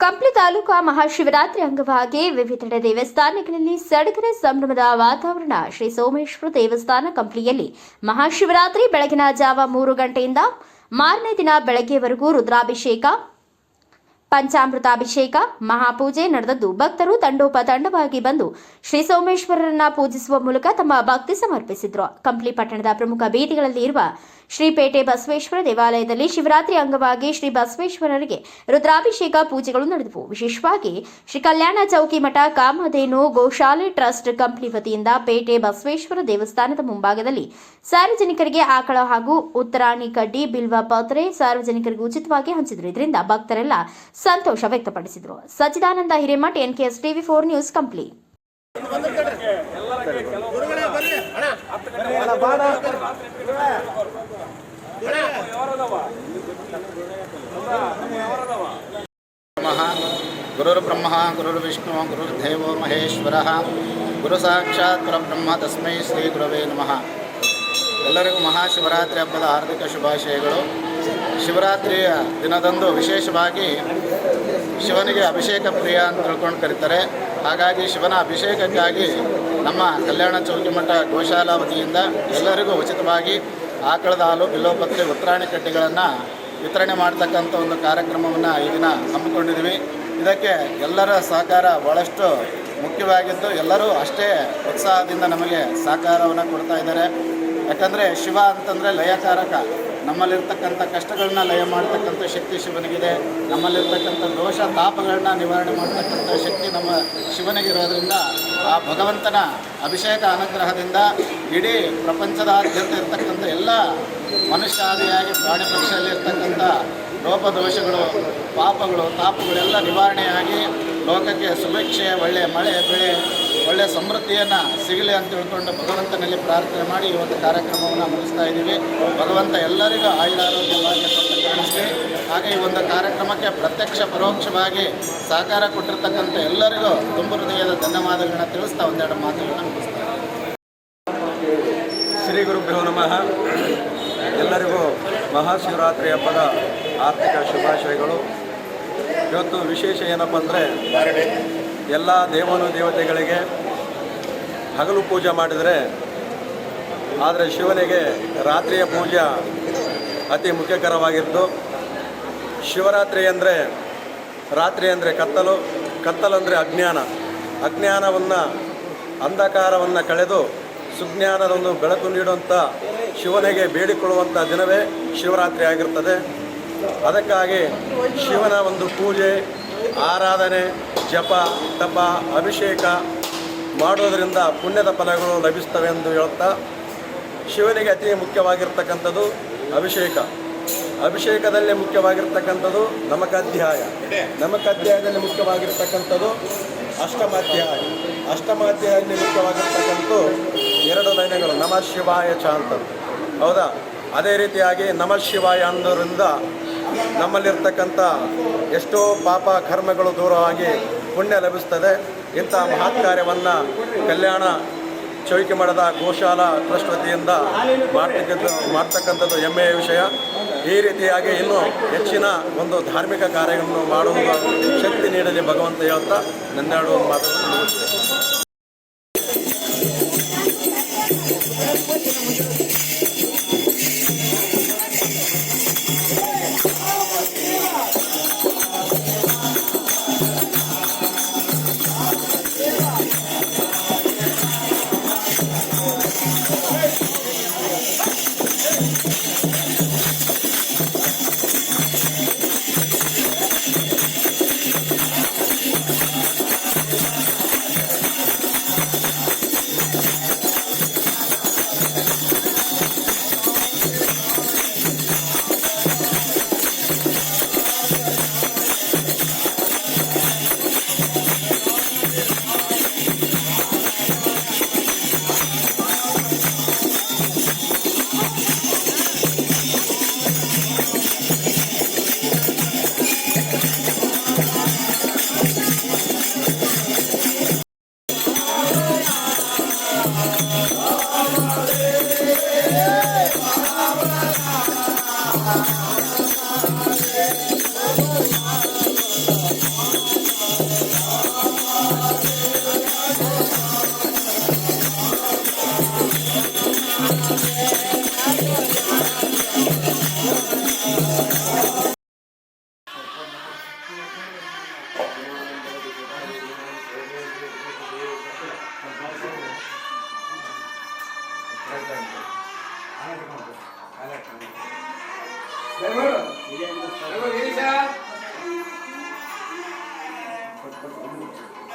ಕಂಪ್ಲಿ ತಾಲೂಕಾ ಮಹಾಶಿವರಾತ್ರಿ ಅಂಗವಾಗಿ ವಿವಿಧೆಡೆ ದೇವಸ್ಥಾನಗಳಲ್ಲಿ ಸಡಗರ ಸಂಭ್ರಮದ ವಾತಾವರಣ. ಶ್ರೀ ಸೋಮೇಶ್ವರ ದೇವಸ್ಥಾನ ಕಂಪ್ಲಿಯಲ್ಲಿ ಮಹಾಶಿವರಾತ್ರಿ ಬೆಳಗಿನ ಜಾವ 3 ಗಂಟೆಯಿಂದ ಮಾರನೇ ದಿನ ಬೆಳಗ್ಗೆವರೆಗೂ ರುದ್ರಾಭಿಷೇಕ, ಪಂಚಾಮೃತಾಭಿಷೇಕ, ಮಹಾಪೂಜೆ ನಡೆದದ್ದು. ಭಕ್ತರು ತಂಡೋಪತಂಡವಾಗಿ ಬಂದು ಶ್ರೀ ಸೋಮೇಶ್ವರರನ್ನ ಪೂಜಿಸುವ ಮೂಲಕ ತಮ್ಮ ಭಕ್ತಿ ಸಮರ್ಪಿಸಿದ್ರು. ಕಂಪ್ಲಿ ಪಟ್ಟಣದ ಪ್ರಮುಖ ಬೀದಿಗಳಲ್ಲಿ ಇರುವ ಶ್ರೀಪೇಟೆ ಬಸವೇಶ್ವರ ದೇವಾಲಯದಲ್ಲಿ ಶಿವರಾತ್ರಿ ಅಂಗವಾಗಿ ಶ್ರೀ ಬಸವೇಶ್ವರರಿಗೆ ರುದ್ರಾಭಿಷೇಕ ಪೂಜೆಗಳು ನಡೆದವು. ವಿಶೇಷವಾಗಿ ಶ್ರೀ ಕಲ್ಯಾಣ ಚೌಕಿ ಮಠ ಕಾಮಧೇನು ಗೋಶಾಲೆ ಟ್ರಸ್ಟ್ ಕಂಪ್ಲಿ ವತಿಯಿಂದ ಪೇಟೆ ಬಸವೇಶ್ವರ ದೇವಸ್ಥಾನದ ಮುಂಭಾಗದಲ್ಲಿ ಸಾರ್ವಜನಿಕರಿಗೆ ಆಕಳ ಹಾಗೂ ಉತ್ತರಾಣಿ ಕಡ್ಡಿ, ಬಿಲ್ವ ಪತ್ರೆ ಸಾರ್ವಜನಿಕರಿಗೆ ಉಚಿತವಾಗಿ ಹಂಚಿದ್ರು. ಇದರಿಂದ ಭಕ್ತರೆಲ್ಲ ಸಂತೋಷ ವ್ಯಕ್ತಪಡಿಸಿದರು. Sachchidananda Hiremath, NKS TV4 news, Kampli. ಗುರುರ್ಬ್ರಹ್ಮ ಗುರುರ್ವಿಷ್ಣು ಗುರುರ್ದೇವೋ ಮಹೇಶ್ವರಃ ಗುರು ಸಾಕ್ಷಾತ್ ಪರಬ್ರಹ್ಮ ತಸ್ಮೈ ಶ್ರೀ ಗುರವೇ ನಮಃ. ಎಲ್ಲರಿಗೂ ಮಹಾಶಿವರಾತ್ರಿ ಹಬ್ಬದ ಹಾರ್ದಿಕ ಶುಭಾಶಯಗಳು. ಶಿವರಾತ್ರಿಯ ದಿನದಂದು ವಿಶೇಷವಾಗಿ ಶಿವನಿಗೆ ಅಭಿಷೇಕ ಪ್ರಿಯ ಅಂತ ತಿಳ್ಕೊಂಡು ಕರೀತಾರೆ. ಹಾಗಾಗಿ ಶಿವನ ಅಭಿಷೇಕಕ್ಕಾಗಿ ನಮ್ಮ ಕಲ್ಯಾಣ ಚೌಕಿ ಮಠ ಗೋಶಾಲಾ ವತಿಯಿಂದ ಎಲ್ಲರಿಗೂ ಉಚಿತವಾಗಿ ಆಕಳದ ಹಾಲು, ಬಿಲ್ಲೋಪತ್ರೆ, ಉತ್ತರಾಣಿ ಕಡ್ಡಿಗಳನ್ನು ವಿತರಣೆ ಮಾಡ್ತಕ್ಕಂಥ ಒಂದು ಕಾರ್ಯಕ್ರಮವನ್ನು ಈ ದಿನ ಹಮ್ಮಿಕೊಂಡಿದ್ದೀವಿ. ಇದಕ್ಕೆ ಎಲ್ಲರ ಸಹಕಾರ ಭಾಳಷ್ಟು ಮುಖ್ಯವಾಗಿದ್ದು ಎಲ್ಲರೂ ಅಷ್ಟೇ ಉತ್ಸಾಹದಿಂದ ನಮಗೆ ಸಹಕಾರವನ್ನು ಕೊಡ್ತಾ ಇದ್ದಾರೆ. ಯಾಕಂದರೆ ಶಿವ ಅಂತಂದರೆ ಲಯಕಾರಕ. ನಮ್ಮಲ್ಲಿರ್ತಕ್ಕಂಥ ಕಷ್ಟಗಳನ್ನ ಲಯ ಮಾಡ್ತಕ್ಕಂಥ ಶಕ್ತಿ ಶಿವನಿಗಿದೆ. ನಮ್ಮಲ್ಲಿರ್ತಕ್ಕಂಥ ದೋಷ ತಾಪಗಳನ್ನ ನಿವಾರಣೆ ಮಾಡ್ತಕ್ಕಂಥ ಶಕ್ತಿ ನಮ್ಮ ಶಿವನಿಗಿರೋದ್ರಿಂದ ಆ ಭಗವಂತನ ಅಭಿಷೇಕ ಅನುಗ್ರಹದಿಂದ ಇಡೀ ಪ್ರಪಂಚದಾದ್ಯಂತ ಇರ್ತಕ್ಕಂಥ ಎಲ್ಲ ಮನುಷ್ಯಾದಿಯಾಗಿ ಪ್ರಾಣಿ ಪಕ್ಷಿಯಲ್ಲಿರ್ತಕ್ಕಂಥ ಲೋಪದೋಷಗಳು, ಪಾಪಗಳು, ತಾಪಗಳೆಲ್ಲ ನಿವಾರಣೆಯಾಗಿ ಲೋಕಕ್ಕೆ ಸುಭಿಕ್ಷೆ, ಒಳ್ಳೆಯ ಮಳೆ ಬೆಳೆ, ಒಳ್ಳೆಯ ಸಮೃದ್ಧಿಯನ್ನು ಸಿಗಲಿ ಅಂತ ತಿಳ್ಕೊಂಡು ಭಗವಂತನಲ್ಲಿ ಪ್ರಾರ್ಥನೆ ಮಾಡಿ ಈ ಒಂದು ಕಾರ್ಯಕ್ರಮವನ್ನು ಮುಗಿಸ್ತಾ ಇದ್ದೀವಿ. ಭಗವಂತ ಎಲ್ಲರಿಗೂ ಆಯುರಾರೋಗ್ಯವಾಗಿ ಕೊಟ್ಟು ಕಾಣಿಸ್ಲಿ. ಹಾಗೆ ಈ ಒಂದು ಕಾರ್ಯಕ್ರಮಕ್ಕೆ ಪ್ರತ್ಯಕ್ಷ ಪರೋಕ್ಷವಾಗಿ ಸಹಕಾರ ಕೊಟ್ಟಿರ್ತಕ್ಕಂಥ ಎಲ್ಲರಿಗೂ ತುಂಬ ಹೃದಯದ ಧನ್ಯವಾದಗಳನ್ನ ತಿಳಿಸ್ತಾ ಒಂದೆರಡು ಮಾತುಗಳನ್ನು ಮುಗಿಸ್ತಾ ಶ್ರೀ ಗುರುಭ್ಯೋ ನಮಃ. ಎಲ್ಲರಿಗೂ ಮಹಾಶಿವರಾತ್ರಿ ಹಬ್ಬದ ಆರ್ಥಿಕ ಶುಭಾಶಯಗಳು. ಇವತ್ತು ವಿಶೇಷ ಏನಪ್ಪ ಅಂದರೆ, ಎಲ್ಲ ದೇವತೆಗಳಿಗೆ ಹಗಲು ಪೂಜೆ ಮಾಡಿದರೆ, ಆದರೆ ಶಿವನಿಗೆ ರಾತ್ರಿಯ ಪೂಜೆ ಅತಿ ಮುಖ್ಯಕರವಾಗಿತ್ತು. ಶಿವರಾತ್ರಿ ಅಂದರೆ, ರಾತ್ರಿ ಅಂದರೆ ಕತ್ತಲಂದರೆ ಅಜ್ಞಾನವನ್ನು, ಅಂಧಕಾರವನ್ನು ಕಳೆದು ಸುಜ್ಞಾನದ ಒಂದು ಬೆಳಕು ನೀಡುವಂಥ ಶಿವನಿಗೆ ಬೇಡಿಕೊಳ್ಳುವಂಥ ದಿನವೇ ಶಿವರಾತ್ರಿ ಆಗಿರ್ತದೆ. ಅದಕ್ಕಾಗಿ ಶಿವನ ಒಂದು ಪೂಜೆ, ಆರಾಧನೆ, ಜಪ, ತಪ, ಅಭಿಷೇಕ ಮಾಡೋದರಿಂದ ಪುಣ್ಯದ ಫಲಗಳು ಲಭಿಸ್ತವೆ ಎಂದು ಹೇಳುತ್ತಾ, ಶಿವನಿಗೆ ಅತಿ ಮುಖ್ಯವಾಗಿರ್ತಕ್ಕಂಥದ್ದು ಅಭಿಷೇಕ. ಅಭಿಷೇಕದಲ್ಲಿ ಮುಖ್ಯವಾಗಿರ್ತಕ್ಕಂಥದ್ದು ನಮಕಾಧ್ಯಾಯದಲ್ಲಿ ಮುಖ್ಯವಾಗಿರ್ತಕ್ಕಂಥದ್ದು ಅಷ್ಟಮಾಧ್ಯಾಯದಲ್ಲಿ ಮುಖ್ಯವಾಗಿರ್ತಕ್ಕಂಥದ್ದು 2 ಲೈನ್ಗಳು, ನಮಃ ಶಿವಾಯ ಚ ಅಂತದ್ದು. ಹೌದಾ? ಅದೇ ರೀತಿಯಾಗಿ ನಮಃ ಶಿವಾಯ ಅನ್ನೋದ್ರಿಂದ ನಮ್ಮಲ್ಲಿರ್ತಕ್ಕಂಥ ಎಷ್ಟೋ ಪಾಪ ಕರ್ಮಗಳು ದೂರವಾಗಿ ಪುಣ್ಯ ಲಭಿಸ್ತದೆ. ಇಂಥ ಮಹತ್ ಕಾರ್ಯವನ್ನು ಕಲ್ಯಾಣ ಚೌಕಿ ಮಠದ ಗೋಶಾಲಾ ಟ್ರಸ್ಟ್ ವತಿಯಿಂದ ಮಾಡ್ತಕ್ಕಂಥದ್ದು ಹೆಮ್ಮೆಯ ವಿಷಯ. ಈ ರೀತಿಯಾಗಿ ಇನ್ನೂ ಹೆಚ್ಚಿನ ಒಂದು ಧಾರ್ಮಿಕ ಕಾರ್ಯಗಳನ್ನು ಮಾಡುವ ಶಕ್ತಿ ನೀಡಲಿ ಭಗವಂತ ಹೇಳ್ತಾ ನನ್ನೆರಡು ಮಾತುಗಳನ್ನು ಮುಗಿಸ್ತೇನೆ. ಗಿರೀಶ